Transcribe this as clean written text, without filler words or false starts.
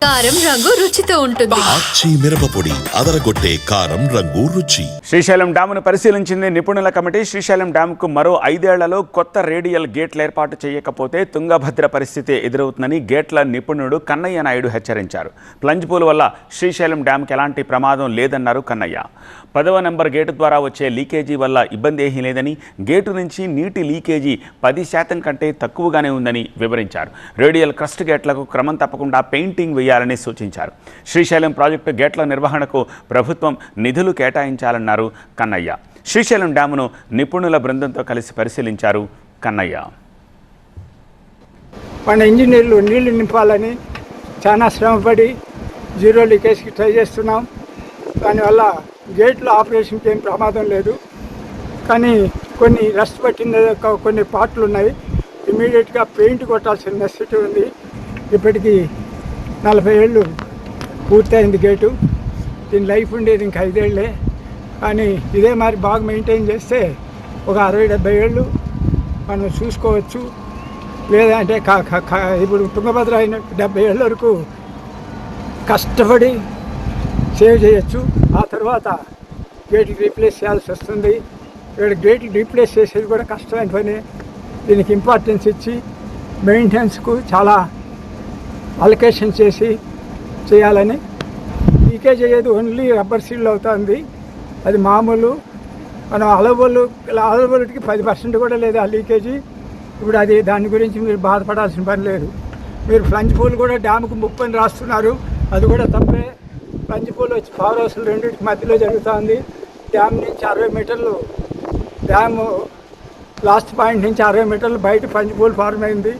కారం రంగు రుచితో ఉంటుంది. ఆచి మిరపపొడి అదరగొట్టే కారం రంగు రుచి. శ్రీశైలం డ్యామును పరిశీలించింది నిపుణుల కమిటీ. శ్రీశైలం డ్యాముకు మరో 5 ఏళ్లలో కొత్త రేడియల్ గేట్లు ఏర్పాటు చేయకపోతే తుంగభద్ర పరిస్థితి ఎదురవుతుందని గేట్ల నిపుణుడు కన్నయ్య నాయుడు హెచ్చరించారు. ప్లంజ్ పూల్ వల్ల శ్రీశైలం డ్యాముకి ఎలాంటి ప్రమాదం లేదన్నారు కన్నయ్య. 10వ నెంబర్ గేటు ద్వారా వచ్చే లీకేజీ వల్ల ఇబ్బంది ఏమీ లేదని, గేటు నుంచి నీటి లీకేజీ 10% కంటే తక్కువగానే ఉందని వివరించారు. రేడియల్ క్రస్ట్ గేట్లకు క్రమం తప్పకుండా పెయింటింగ్ వేయాలని సూచించారు. శ్రీశైలం ప్రాజెక్టు గేట్ల నిర్వహణకు ప్రభుత్వం నిధులు కేటాయించాలన్నారు కన్నయ్య. శ్రీశైలం డ్యామును నిపుణుల బృందంతో కలిసి పరిశీలించారు కన్నయ్య. మన ఇంజనీర్లు నీళ్లు నింపాలని చాలా శ్రమపడి జీరో లీకేజ్కి ట్రై చేస్తున్నాం. దానివల్ల గేట్లు ఆపరేషన్కి ఏం ప్రమాదం లేదు, కానీ కొన్ని రస్ట్ పట్టిన కొన్ని పార్ట్లు ఉన్నాయి. ఇమీడియట్గా పెయింట్ కొట్టాల్సిన నెసెసిటీ ఉంది. ఇప్పటికీ 40 ఏళ్ళు పూర్తయింది గేటు. దీని లైఫ్ ఉండేది ఇంకా 5 ఏళ్ళే. కానీ ఇదే మరి బాగా మెయింటైన్ చేస్తే ఒక 60-70 ఏళ్ళు మనం చూసుకోవచ్చు. లేదంటే ఇప్పుడు తుంగభద్ర అయిన 70 ఏళ్ళ వరకు కష్టపడి సేవ్ చేయొచ్చు. ఆ తర్వాత గేట్లు రీప్లేస్ చేయాల్సి వస్తుంది. ఇక్కడ గేట్లు రీప్లేస్ చేసేది కూడా కష్టమైన పని. దీనికి ఇంపార్టెన్స్ ఇచ్చి మెయింటెనెన్స్కు చాలా అలొకేషన్ చేయాలని. లీకేజ్ అయ్యేది ఓన్లీ రబ్బర్ సీల్ అవుతుంది. అది మామూలు. మనం అలవబుల్కి 10% కూడా లేదు ఆ లీకేజీ. ఇప్పుడు అది దాని గురించి మీరు బాధపడాల్సిన పని లేదు. మీరు ప్లంజ్ పూల్ కూడా డ్యాముకు ముప్పని రాస్తున్నారు, అది కూడా తప్పే. ప్లంజ్ పూల్ వచ్చి పవర్ హౌస్లు రెండింటికి మధ్యలో జరుగుతుంది. డ్యామ్ నుంచి 60 మీటర్లు, డ్యాము లాస్ట్ పాయింట్ నుంచి 60 మీటర్లు బయట ప్లంజ్ పూల్ ఫార్మ్ అయింది.